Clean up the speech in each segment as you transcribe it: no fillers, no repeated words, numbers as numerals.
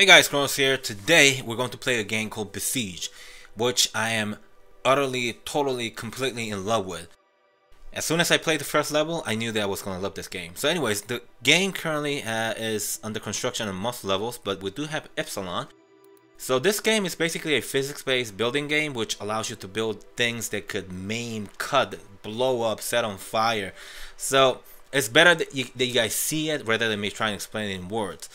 Hey guys, Kronos here. Today we're going to play a game called Besiege, which I am utterly, totally, completely in love with. As soon as I played the first level, I knew that I was going to love this game. So anyways, the game currently is under construction on most levels, but we do have E01. So this game is basically a physics-based building game which allows you to build things that could maim, cut, blow up, set on fire. So it's better that you guys see it rather than me trying to explain it in words.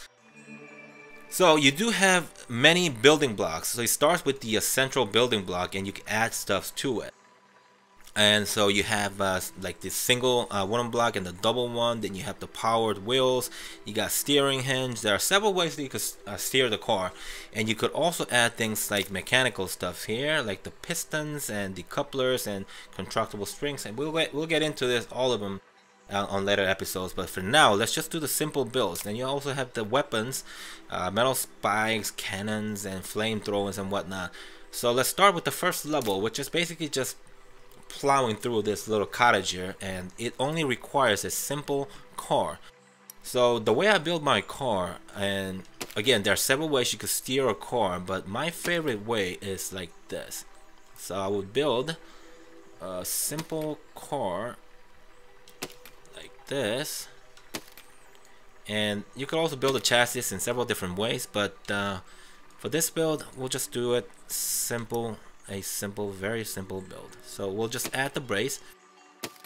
So you do have many building blocks. So it starts with the central building block and you can add stuff to it. And so you have like this single wooden block and the double one. Then you have the powered wheels. You got steering hinge. There are several ways that you could steer the car. And you could also add things like mechanical stuff here, like the pistons and the couplers and contractible springs. And we'll get into this, all of them, on later episodes, but for now let's just do the simple builds. Then you also have the weapons, metal spikes, cannons, and flamethrowers and whatnot. So let's start with the first level, which is basically just plowing through this little cottage here, and it only requires a simple car. So the way I build my car, and again there are several ways you could steer a car, but my favorite way is like this. So I would build a simple car this, and you could also build a chassis in several different ways, but for this build we'll just do it simple, very simple build. So we'll just add the brace.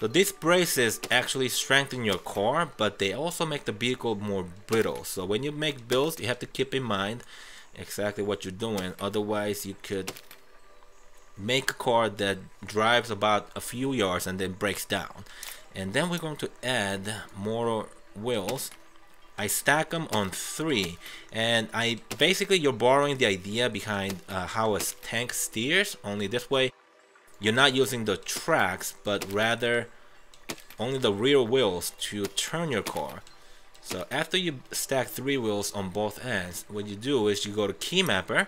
So these braces actually strengthen your car, but they also make the vehicle more brittle. So when you make builds, you have to keep in mind exactly what you're doing, otherwise you could make a car that drives about a few yards and then breaks down. And then we're going to add more wheels. I stack them on 3, and you're borrowing the idea behind how a tank steers, only this way you're not using the tracks but rather only the rear wheels to turn your car. So after you stack 3 wheels on both ends, what you do is you go to key mapper,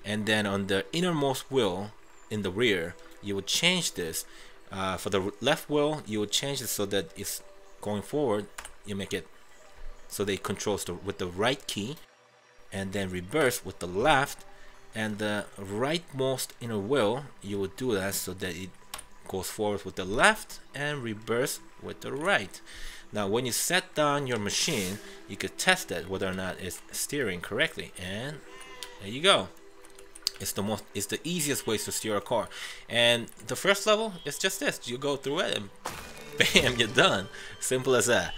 and then on the innermost wheel in the rear you would change this. For the left wheel, you would change it so that it's going forward. You make it so that it controls with the right key, and then reverse with the left, and the rightmost inner wheel you would do that so that it goes forward with the left and reverse with the right. Now when you set down your machine, you could test it whether or not it's steering correctly, and there you go. It's the easiest way to steer a car. And the first level is just this. You go through it and bam, you're done. Simple as that.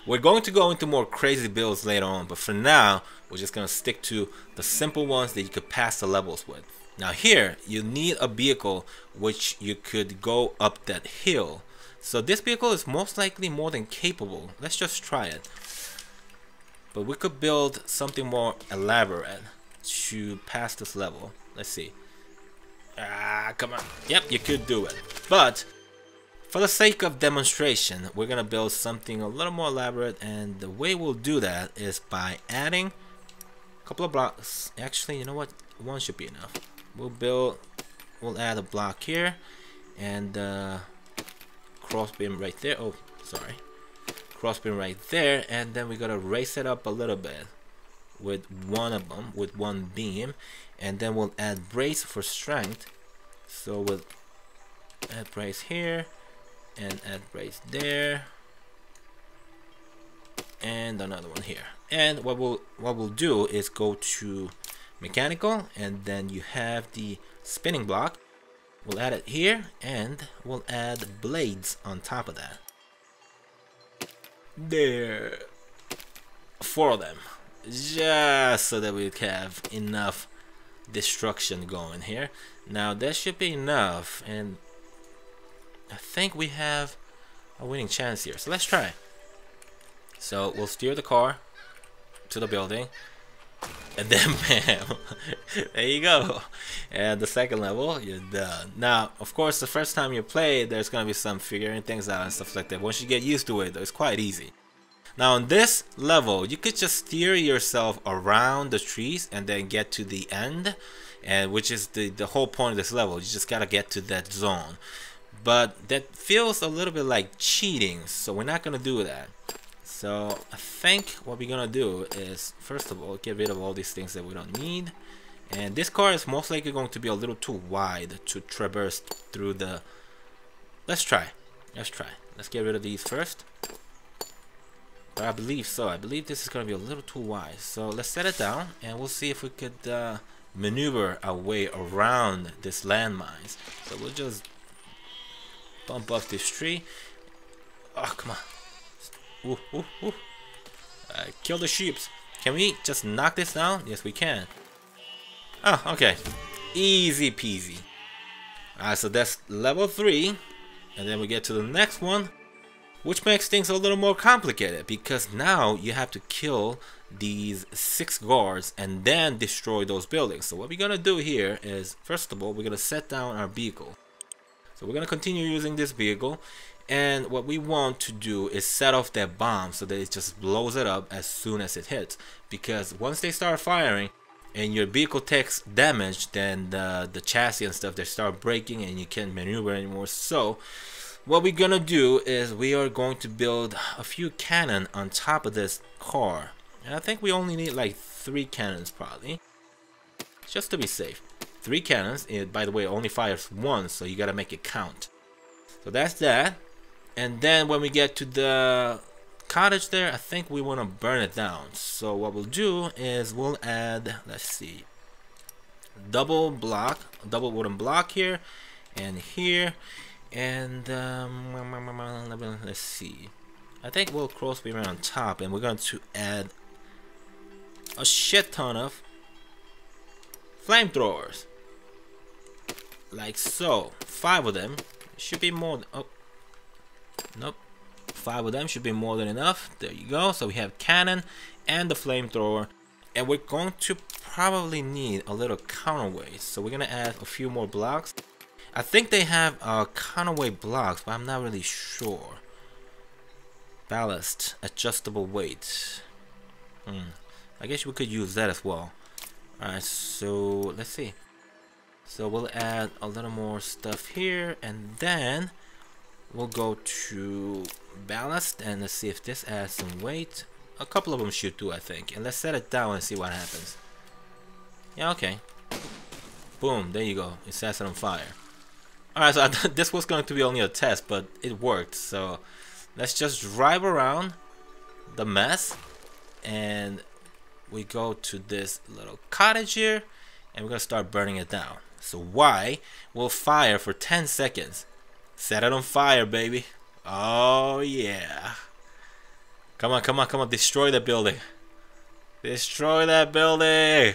We're going to go into more crazy builds later on, but for now we're just going to stick to the simple ones that you could pass the levels with. Now here you need a vehicle which you could go up that hill. So this vehicle is most likely more than capable. Let's just try it. But we could build something more elaborate to pass this level. Let's see. Come on. Yep, you could do it. But for the sake of demonstration, we're gonna build something a little more elaborate, and the way we'll do that is by adding a couple of blocks. Actually, you know what? One should be enough. We'll add a block here, and crossbeam right there. Oh, sorry. Crossbeam right there, and then we gotta raise it up a little bit with one of them, with one beam, and then we'll add brace for strength. So we'll add brace here and add brace there and another one here. And what we'll do is go to mechanical, and then you have the spinning block. We'll add it here, and we'll add blades on top of that. There, 4 of them, just so that we have enough destruction going here. Now that should be enough, and I think we have a winning chance here, so let's try. So we'll steer the car to the building, and then bam, there you go. And the second level, you're done. Now of course the first time you play, there's gonna be some figuring things out and stuff like that. Once you get used to it, it's quite easy. Now on this level, you could just steer yourself around the trees and then get to the end, and which is the whole point of this level. You just gotta get to that zone. But that feels a little bit like cheating, so we're not gonna do that. So I think what we're gonna do is, first of all, get rid of all these things that we don't need. And this car is most likely going to be a little too wide to traverse through the... Let's try. Let's get rid of these first. But I believe so. I believe this is going to be a little too wide. So let's set it down and we'll see if we could maneuver our way around this landmines. So we'll just bump off this tree. Oh, come on. Ooh, ooh, ooh. Kill the sheeps. Can we just knock this down? Yes, we can. Oh, okay. Easy peasy. Alright, so that's level 3. And then we get to the next one, which makes things a little more complicated because now you have to kill these 6 guards and then destroy those buildings. So what we're gonna do here is, first of all, we're gonna set down our vehicle. So we're gonna continue using this vehicle, and what we want to do is set off that bomb so that it just blows it up as soon as it hits. Because once they start firing and your vehicle takes damage, then the chassis and stuff, they start breaking and you can't maneuver anymore. So what we're gonna do is we are going to build a few cannon on top of this car, and I think we only need like 3 cannons probably, just to be safe. 3 cannons. It, by the way, only fires once, so you gotta make it count. So that's that. And then when we get to the cottage there, I think we want to burn it down. So what we'll do is we'll add, let's see, double wooden block here and here, and let's see, I think we'll cross beam on top, and we're going to add a shit ton of flamethrowers, like so. 5 of them should be more than, oh nope, 5 of them should be more than enough. There you go. So we have cannon and the flamethrower, and we're going to probably need a little counterweight, so we're gonna add a few more blocks. I think they have counterweight blocks, but I'm not really sure. Ballast, adjustable weight. I guess we could use that as well. Alright, so let's see. So we'll add a little more stuff here, and then we'll go to ballast, and let's see if this adds some weight. A couple of them should do, I think. And let's set it down and see what happens. Yeah, okay. Boom, there you go. It sets it on fire. Alright, so I thought this was going to be only a test, but it worked. So let's just drive around the mess, and we go to this little cottage here, and we're going to start burning it down. So Y will fire for 10 seconds. Set it on fire, baby. Oh yeah. Come on, come on, come on. Destroy that building. Destroy that building.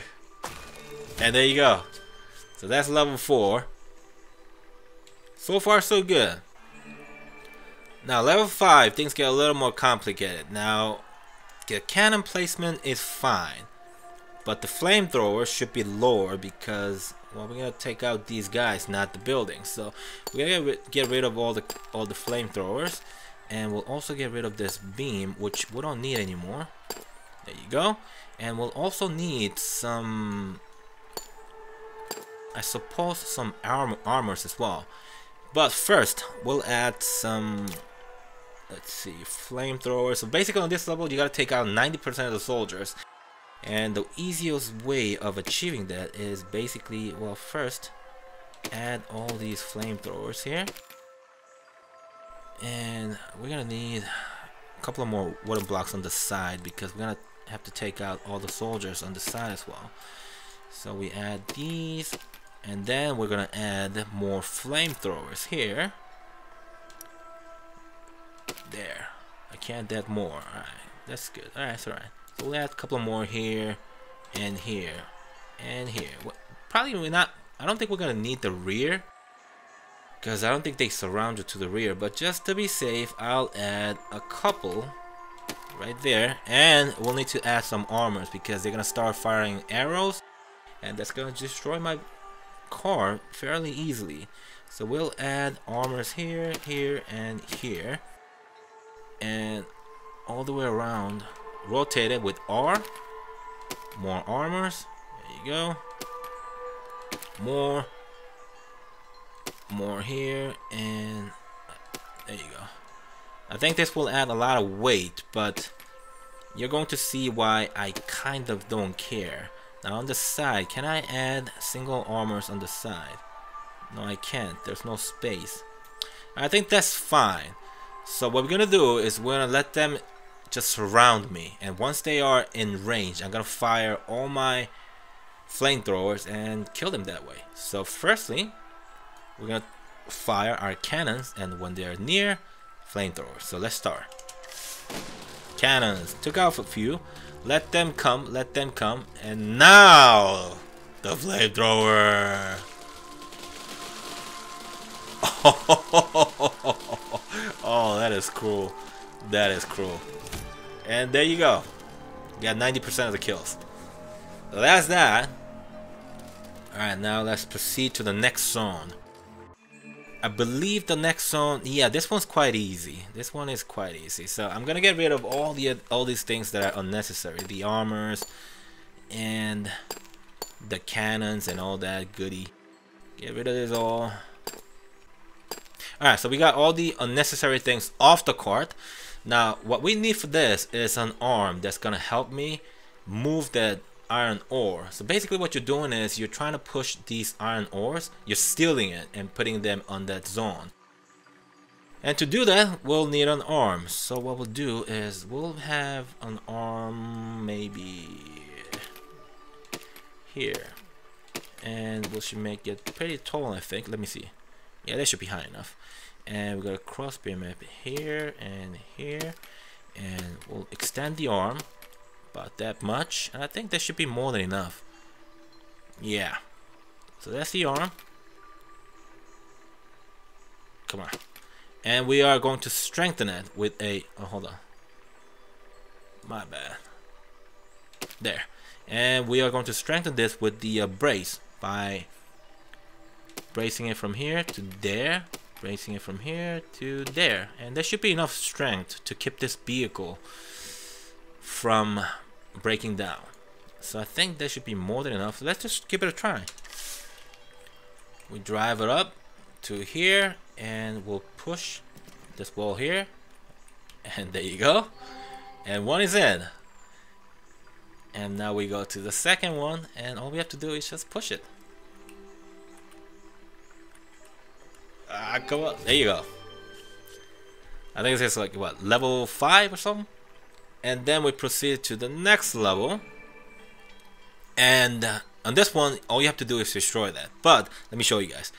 And there you go. So that's level 4. So far so good. Now level 5, things get a little more complicated. Now the cannon placement is fine, but the flamethrower should be lower because, well, we're gonna take out these guys, not the building. So we're gonna get rid of all the flamethrowers, and we'll also get rid of this beam, which we don't need anymore. There you go. And we'll also need some, I suppose, some armors as well. But first, we'll add some, let's see, flamethrowers. So basically on this level, you gotta take out 90% of the soldiers. And the easiest way of achieving that is basically, well, first, add all these flamethrowers here. And we're gonna need a couple of more wooden blocks on the side because we're gonna have to take out all the soldiers on the side as well. So we add these. And then we're gonna add more flamethrowers here. There. I can't add more. Alright, that's good. Alright, that's alright. So we'll add a couple more here, and here, and here. Well, probably we're not, I don't think we're gonna need the rear, because I don't think they surround you to the rear. But just to be safe, I'll add a couple right there. And we'll need to add some armors because they're gonna start firing arrows, and that's gonna destroy my car fairly easily. So we'll add armors here, here, and here, and all the way around. Rotate it with R. More armors. There you go. More here, and there you go. I think this will add a lot of weight, but you're going to see why I kind of don't care. Now on the side, can I add single armors on the side? No, I can't. There's no space. I think that's fine. So what we're gonna do is we're gonna let them just surround me, and once they are in range, I'm gonna fire all my flamethrowers and kill them that way. So firstly, we're gonna fire our cannons, and when they're near, flamethrowers. So let's start. Cannons, took out a few, let them come, and now the flamethrower. Oh, that is cruel. That is cruel. And there you go. You got 90% of the kills. So that's that. Alright, now let's proceed to the next zone. I believe the next zone, yeah, this one's quite easy. This one is quite easy. So I'm gonna get rid of all these things that are unnecessary. The armors and the cannons and all that goody. Get rid of this all. Alright, so we got all the unnecessary things off the cart. Now, what we need for this is an arm that's gonna help me move that iron ore. So basically what you're doing is you're trying to push these iron ores, you're stealing it and putting them on that zone. And to do that, we'll need an arm. So what we'll do is we'll have an arm maybe here. And we should make it pretty tall, I think. Let me see. Yeah, that should be high enough. And we got a crossbeam map here and here, and we'll extend the arm about that much, and I think that should be more than enough. Yeah, so that's the arm. Come on. And we are going to strengthen it with a, oh, hold on, my bad, there. And we are going to strengthen this with the brace by bracing it from here to there, bracing it from here to there, and there should be enough strength to keep this vehicle from breaking down. So I think there should be more than enough. So let's just give it a try. We drive it up to here, and we'll push this wall here, and there you go. And one is in. And now we go to the second one, and all we have to do is just push it. Come on. There you go. I think this is like what, level 5 or something? And then we proceed to the next level. And on this one, all you have to do is destroy that. But let me show you guys.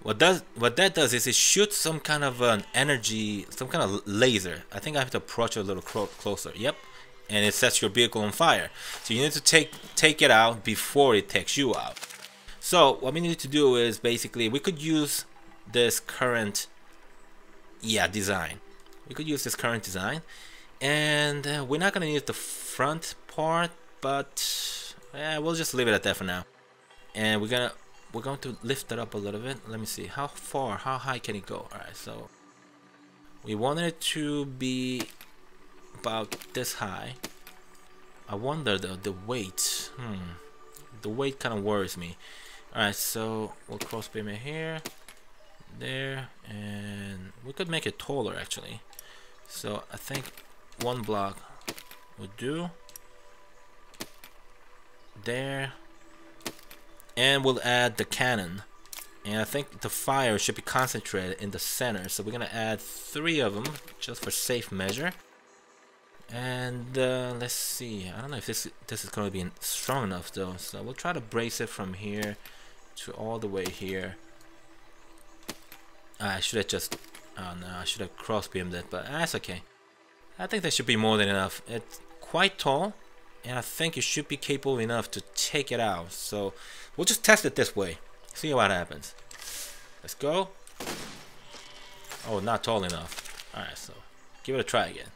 What that does is it shoots some kind of an energy, some kind of laser. I think I have to approach it a little closer. Yep. And it sets your vehicle on fire. So you need to take it out before it takes you out. So what we need to do is basically we could use this current design. We could use this current design, and we're not gonna need the front part, but we'll just leave it at that for now. And we're going to lift it up a little bit. Let me see how high can it go. All right, so we wanted it to be about this high. I wonder though, the weight. The weight kind of worries me. Alright, so we'll crossbeam it here, there, and we could make it taller actually. So I think one block would do. There. And we'll add the cannon. And I think the fire should be concentrated in the center. So we're gonna add 3 of them just for safe measure. And let's see. I don't know if this is going to be strong enough though. So we'll try to brace it from here to all the way here. I should have just, oh no, I should have cross-beamed it, but that's okay. I think that should be more than enough. It's quite tall, and I think it should be capable enough to take it out. So we'll just test it this way, see what happens. Let's go. Oh, not tall enough. Alright, so give it a try again.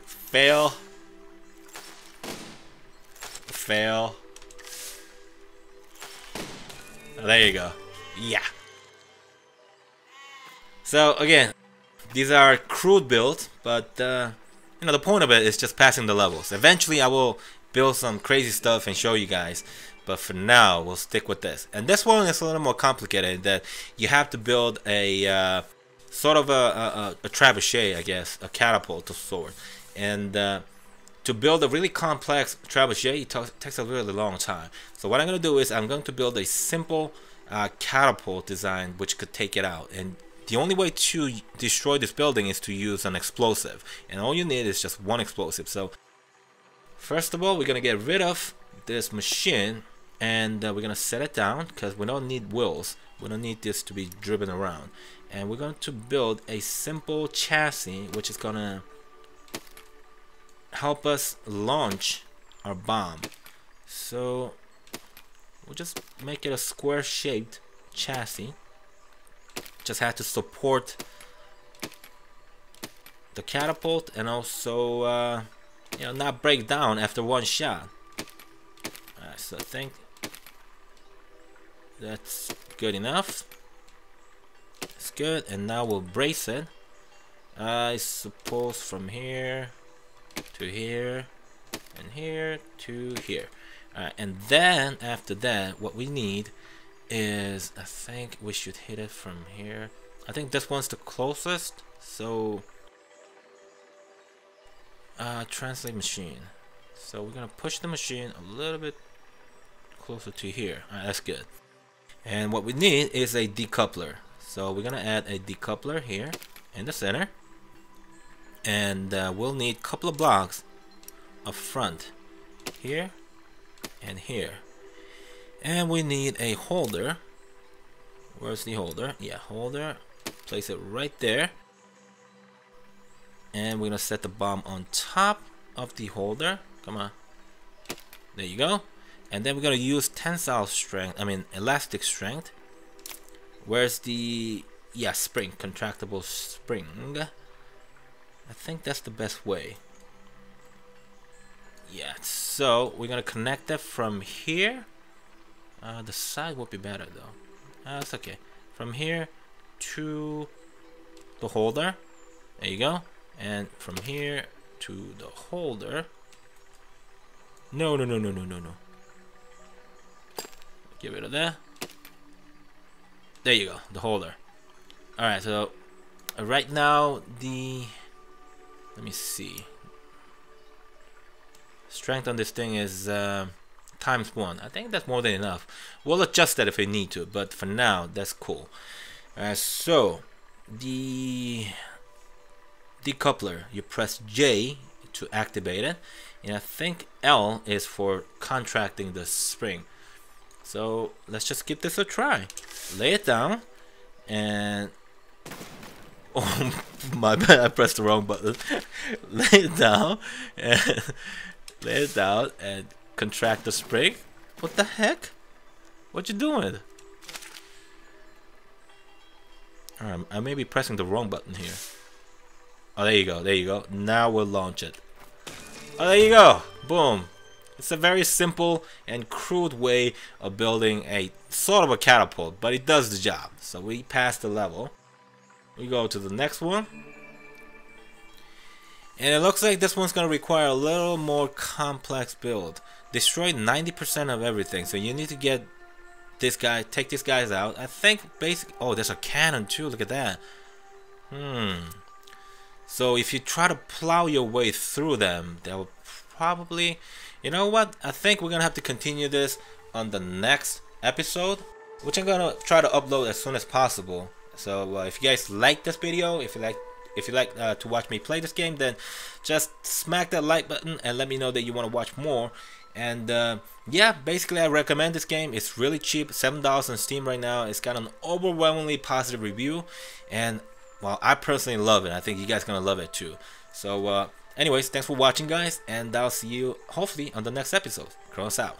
Fail. Fail. Oh, there you go. Yeah. So again, these are crude builds, but you know, the point of it is just passing the levels. Eventually I will build some crazy stuff and show you guys, but for now we'll stick with this. And this one is a little more complicated, that you have to build a sort of a trebuchet, I guess, a catapult of sort. And to build a really complex trebuchet, it takes a really long time. So what I'm going to do is I'm going to build a simple catapult design which could take it out. And the only way to destroy this building is to use an explosive, and all you need is just one explosive. So first of all, we're gonna get rid of this machine, and we're gonna set it down because we don't need wheels. We don't need this to be driven around. And we're going to build a simple chassis which is gonna help us launch our bomb. So we'll just make it a square shaped chassis. Just have to support the catapult, and also you know, not break down after one shot. Alright, so I think that's good enough. It's good, and now we'll brace it. I suppose from here to here, and here to here. Alright, and then after that, what we need is, I think we should hit it from here. I think this one's the closest, so translate machine. So we're gonna push the machine a little bit closer to here. Alright, that's good. And what we need is a decoupler. So we're gonna add a decoupler here in the center, and we'll need a couple of blocks up front, here and here. And we need a holder. Where's the holder? Yeah, holder. Place it right there. And we're gonna set the bomb on top of the holder. Come on. There you go. And then we're gonna use tensile strength, elastic strength. Where's the, yeah, spring, contractible spring. I think that's the best way. Yeah, so we're gonna connect that from here. The side would be better though. That's okay. From here to the holder. There you go. And from here to the holder. No. Get rid of that. There you go. The holder. Alright, so right now let me see. Strength on this thing is ×1. I think that's more than enough. We'll adjust that if we need to, but for now that's cool. So the decoupler, you press J to activate it, and I think L is for contracting the spring. So let's just give this a try. Lay it down, and oh my bad, I pressed the wrong button. Lay it down and contract the spring. What the heck? What you doing? I may be pressing the wrong button here. Oh, there you go. Now we'll launch it. Oh, there you go. Boom. It's a very simple and crude way of building a sort of a catapult, but it does the job. So we passed the level. We go to the next one. And it looks like this one's going to require a little more complex build. Destroy 90% of everything. So you need to get this guy, take these guys out. I think oh, there's a cannon too. Look at that. So if you try to plow your way through them, they'll probably, you know what? I think we're going to have to continue this on the next episode, which I'm going to try to upload as soon as possible. So if you guys like this video, if you like to watch me play this game, then just smack that like button and let me know that you want to watch more. And yeah, basically I recommend this game. It's really cheap, $7 on Steam right now. It's got an overwhelmingly positive review, and well, I personally love it. I think you guys gonna love it too. So anyways, thanks for watching guys, and I'll see you hopefully on the next episode. Cross out.